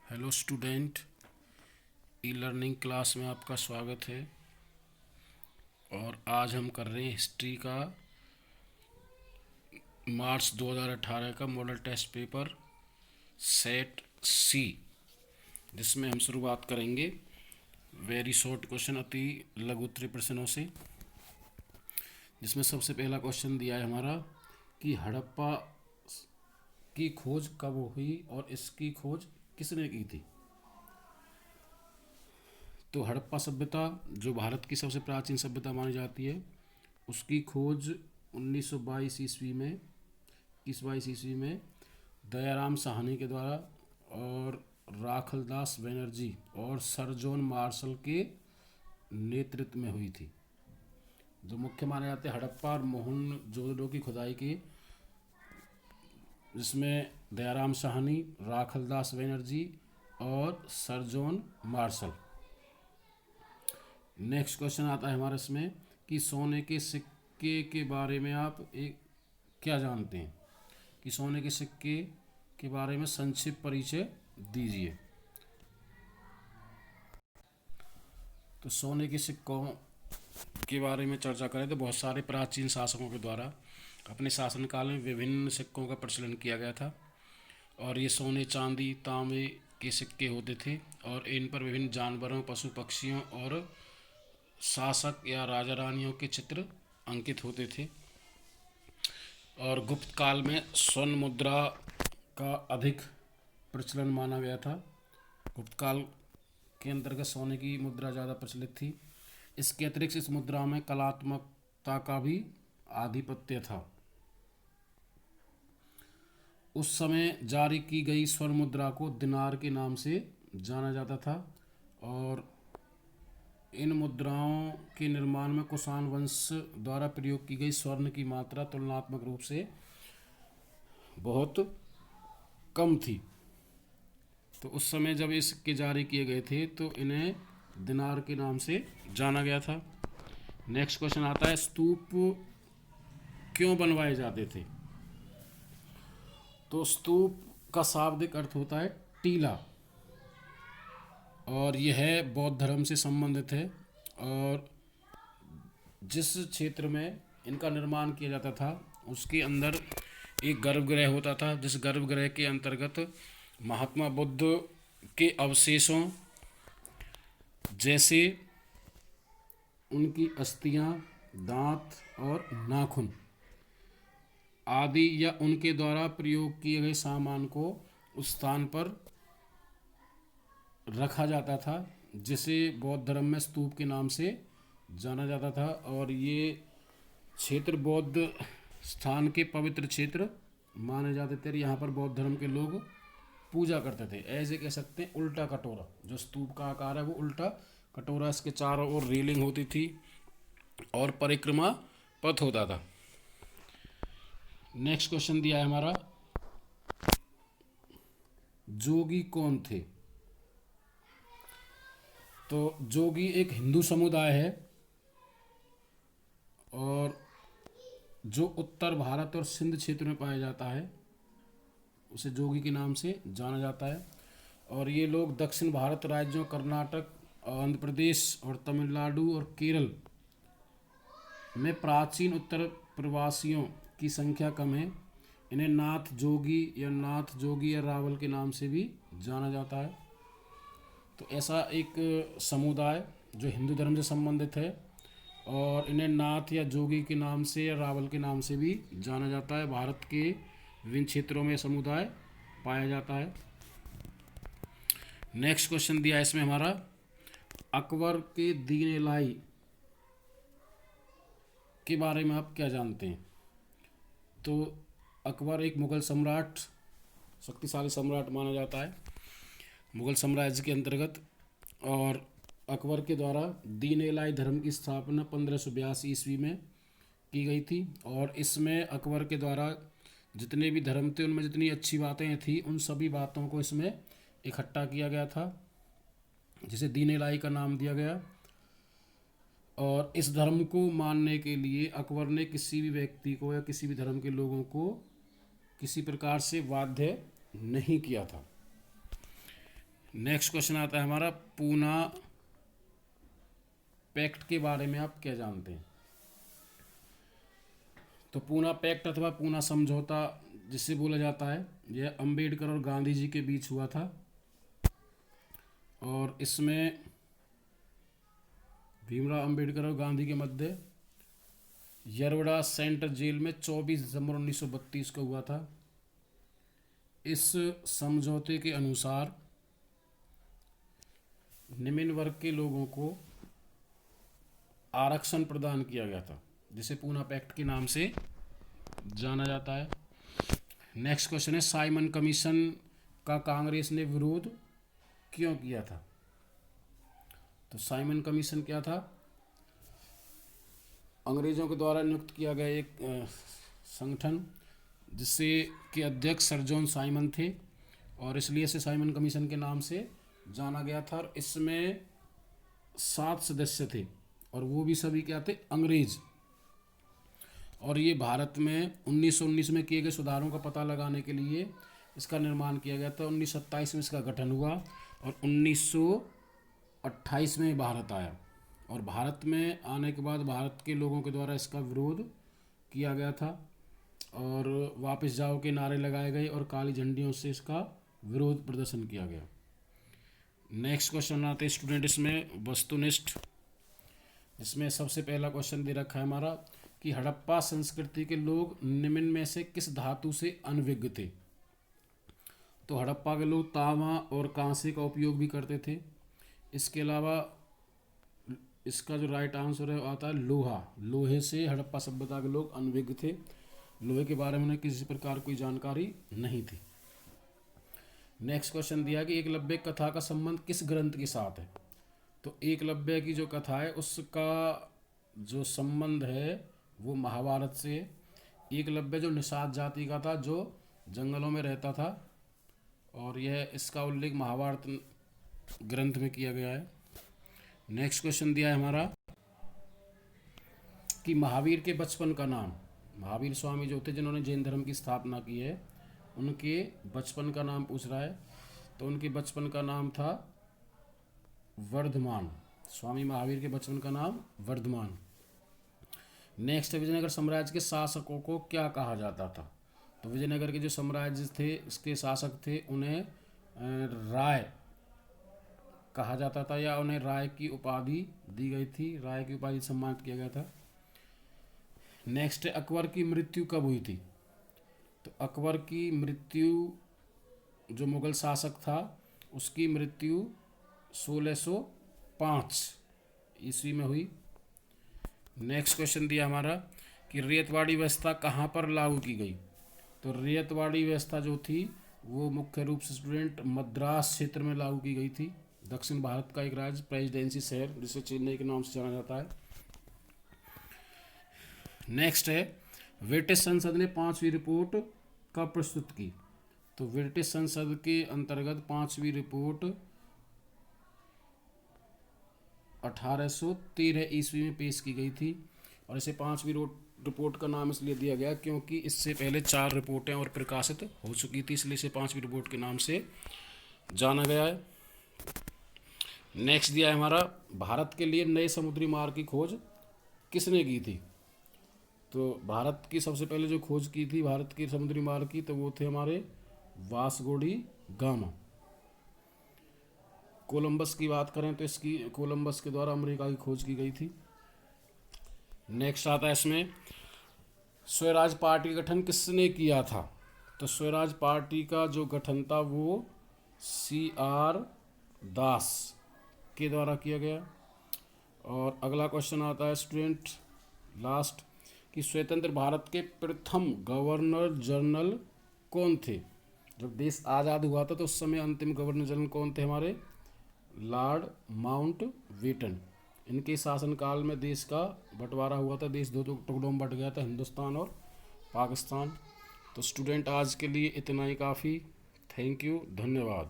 Hello student, e learning class में आपका स्वागत है। और आज हम कर रहे हैं हिस्ट्री का मार्च 2018 का मॉडल टेस्ट पेपर सेट सी, जिसमें हम शुरुआत करेंगे वेरी शॉर्ट क्वेश्चन, अति लघु उत्तरीय प्रश्नों से। जिसमें सबसे पहला क्वेश्चन दिया है हमारा कि हड़प्पा की खोज कब हुई और इसकी खोज किसने की थी। तो हड़प्पा सभ्यता, जो भारत की सबसे प्राचीन सभ्यता मानी जाती है, उसकी खोज 1922 ईस्वी में 21-22 ईस्वी में दयाराम साहनी के द्वारा और राखलदास बनर्जी और सर जॉन मार्शल के नेतृत्व में हुई थी। जो मुख्य माने जाते हैं हड़प्पा और मोहनजोदड़ो की खुदाई की, जिसमें दयाराम साहनी, राखलदास बनर्जी और sir John Marshall. Next question आता है हमारे इसमें कि सोने के सिक्के के बारे में आप क्या जानते हैं। कि सोने के सिक्के के बारे में संक्षिप्त परिचय दीजिए। तो सोने के सिक्कों के बारे में चर्चा करें तो बहुत सारे प्राचीन शासकों के द्वारा अपने शासनकाल में विभिन्न सिक्कों का प्रचलन किया गया था। और ये सोने, चांदी, तांबे के सिक्के होते थे और इन पर विभिन्न जानवरों, पशु पक्षियों और शासक या राजा रानियों के चित्र अंकित होते थे। और गुप्त काल में स्वर्ण मुद्रा का अधिक प्रचलन माना गया था। गुप्त काल के अंतर्गत सोने की मुद्रा ज़्यादा प्रचलित थी। इसके अतिरिक्त इस मुद्रा में कलात्मकता का भी आधिपत्य था। उस समय जारी की गई स्वर्ण मुद्रा को दिनार के नाम से जाना जाता था। और इन मुद्राओं के निर्माण में कुषाण वंश द्वारा प्रयोग की गई स्वर्ण की मात्रा तुलनात्मक रूप से बहुत कम थी। तो उस समय जब ये सिक्के जारी किए गए थे तो इन्हें दिनार के नाम से जाना गया था। नेक्स्ट क्वेश्चन आता है, स्तूप क्यों बनवाए जाते थे। तो स्तूप का शाब्दिक अर्थ होता है टीला, और यह बौद्ध धर्म से संबंधित है। और जिस क्षेत्र में इनका निर्माण किया जाता था उसके अंदर एक गर्भगृह होता था, जिस गर्भगृह के अंतर्गत महात्मा बुद्ध के अवशेषों जैसे उनकी अस्थियां, दांत और नाखून आदि या उनके द्वारा प्रयोग किए गए सामान को उस स्थान पर रखा जाता था, जिसे बौद्ध धर्म में स्तूप के नाम से जाना जाता था। और ये क्षेत्र बौद्ध स्थान के पवित्र क्षेत्र माने जाते थे। यहाँ पर बौद्ध धर्म के लोग पूजा करते थे। ऐसे कह सकते हैं उल्टा कटोरा, जो स्तूप का आकार है वो उल्टा कटोरा, इसके चारों ओर रेलिंग होती थी और परिक्रमा पथ होता था। नेक्स्ट क्वेश्चन दिया है हमारा, जोगी कौन थे। तो जोगी एक हिंदू समुदाय है और जो उत्तर भारत और सिंध क्षेत्र में पाया जाता है उसे जोगी के नाम से जाना जाता है। और ये लोग दक्षिण भारत राज्यों कर्नाटक, आंध्र प्रदेश और तमिलनाडु और केरल में प्राचीन उत्तर प्रवासियों की संख्या कम है। इन्हें नाथ जोगी या रावल के नाम से भी जाना जाता है। तो ऐसा एक समुदाय जो हिंदू धर्म से संबंधित है और इन्हें नाथ या जोगी के नाम से या रावल के नाम से भी जाना जाता है। भारत के विभिन्न क्षेत्रों में समुदाय पाया जाता है। नेक्स्ट क्वेश्चन दिया है इसमें हमारा, अकबर के दीन इलाही के बारे में आप क्या जानते हैं। तो अकबर एक मुगल सम्राट, शक्तिशाली सम्राट माना जाता है मुगल साम्राज्य के अंतर्गत। और अकबर के द्वारा दीन इलाही धर्म की स्थापना 1582 ईस्वी में की गई थी। और इसमें अकबर के द्वारा जितने भी धर्म थे उनमें जितनी अच्छी बातें थी उन सभी बातों को इसमें इकट्ठा किया गया था, जिसे दीन इलाही का नाम दिया गया। और इस धर्म को मानने के लिए अकबर ने किसी भी व्यक्ति को या किसी भी धर्म के लोगों को किसी प्रकार से बाध्य नहीं किया था। नेक्स्ट क्वेश्चन आता है हमारा, पूना पैक्ट के बारे में आप क्या जानते हैं? तो पूना पैक्ट अथवा पूना समझौता जिसे बोला जाता है, यह अंबेडकर और गांधी जी के बीच हुआ था, और इसमें भीमराव अंबेडकर और गांधी के मध्य यरवड़ा सेंट्रल जेल में 24 दिसंबर 1932 को हुआ था। इस समझौते के अनुसार निम्न वर्ग के लोगों को आरक्षण प्रदान किया गया था, जिसे पूना पैक्ट के नाम से जाना जाता है। नेक्स्ट क्वेश्चन है, साइमन कमीशन का कांग्रेस ने विरोध क्यों किया था? तो साइमन कमीशन क्या था? अंग्रेजों के द्वारा नियुक्त किया गया एक संगठन, जिससे के अध्यक्ष सर जॉन साइमन थे, और इसलिए इसे साइमन कमीशन के नाम से जाना गया था। और इसमें 7 सदस्य थे, और वो भी सभी क्या थे? अंग्रेज। और ये भारत में 1919 में किए गए सुधारों का पता लगाने के लिए इसका निर्माण किया गया था। 1927 में इसका गठन हुआ, और 1928 में भारत आया, और भारत में आने के बाद भारत के लोगों के द्वारा इसका विरोध किया गया था, और वापस जाओ के नारे लगाए गए, और काली झंडियों से इसका विरोध प्रदर्शन किया गया। नेक्स्ट क्वेश्चन आते हैं स्टूडेंट इसमें वस्तुनिष्ठ, जिसमें सबसे पहला क्वेश्चन दे रखा है हमारा कि हड़प्पा संस्कृति के लोग निम्न में से किस धातु से अनभिज्ञ थे? तो हड़प्पा के लोग तांबा और कांसे का उपयोग भी करते थे। इसके अलावा इसका जो राइट आंसर है आता है लोहा। लोहे से हड़प्पा सभ्यता के लोग अनभिज्ञ थे। लोहे के बारे में उन्हें किसी प्रकार कोई जानकारी नहीं थी। नेक्स्ट क्वेश्चन दिया कि एकलव्य कथा का संबंध किस ग्रंथ के साथ है? तो एकलव्य की जो कथा है उसका जो संबंध है वो महाभारत से। एकलव्य जो निषाद जाति का था, जो जंगलों में रहता था, और यह इसका उल्लेख महाभारत ग्रंथ में किया गया है। नेक्स्ट क्वेश्चन दिया है हमारा कि महावीर के बचपन का नाम। महावीर स्वामी जो थे जिन्होंने जैन धर्म की स्थापना की है, उनके बचपन का नाम पूछ रहा है। तो उनके बचपन का नाम था वर्धमान। स्वामी महावीर के बचपन का नाम वर्धमान। नेक्स्ट, विजयनगर साम्राज्य के शासकों को क्या कहा जाता था? तो विजयनगर के जो साम्राज्य थे, इसके शासक थे, उन्हें राय कहा जाता था, या उन्हें राय की उपाधि दी गई थी। राय की उपाधि सम्मानित किया गया था। नेक्स्ट है, अकबर की मृत्यु कब हुई थी? तो अकबर की मृत्यु, जो मुगल शासक था, उसकी मृत्यु 1605 ईस्वी में हुई। नेक्स्ट क्वेश्चन दिया हमारा कि रैयतवाड़ी व्यवस्था कहाँ पर लागू की गई? तो रैयतवाड़ी व्यवस्था जो थी वो मुख्य रूप से स्टूडेंट मद्रास क्षेत्र में लागू की गई थी। दक्षिण भारत का एक राज्य, प्रेसिडेंसी शहर, जिसे चेन्नई के नाम से जाना जाता है। नेक्स्ट है, ब्रिटिश संसद ने 5वीं रिपोर्ट कब प्रस्तुत की? तो ब्रिटिश संसद के अंतर्गत 5वीं रिपोर्ट 1813 ईस्वी में पेश की गई थी, और इसे 5वीं रिपोर्ट का नाम इसलिए दिया गया क्योंकि इससे पहले 4 रिपोर्टें और प्रकाशित हो चुकी थी, इसलिए इसे 5वीं रिपोर्ट के नाम से जाना गया है। नेक्स्ट दिया है हमारा, भारत के लिए नए समुद्री मार्ग की खोज किसने की थी? तो भारत की सबसे पहले जो खोज की थी भारत के समुद्री मार्ग की, तो वो थे हमारे वास्को डी गामा। कोलंबस की बात करें तो इसकी कोलंबस के द्वारा अमेरिका की खोज की गई थी। नेक्स्ट आता है इसमें, स्वराज पार्टी का गठन किसने किया था? तो स्वराज पार्टी का जो गठन था वो CR दास के द्वारा किया गया। और अगला क्वेश्चन आता है स्टूडेंट लास्ट, कि स्वतंत्र भारत के प्रथम गवर्नर जनरल कौन थे? जब देश आज़ाद हुआ था तो उस समय अंतिम गवर्नर जनरल कौन थे? हमारे लॉर्ड माउंटबेटन। इनके शासनकाल में देश का बंटवारा हुआ था, देश 2 टुकड़ों में बंट गया था, हिंदुस्तान और पाकिस्तान। तो स्टूडेंट आज के लिए इतना ही काफ़ी। थैंक यू, धन्यवाद।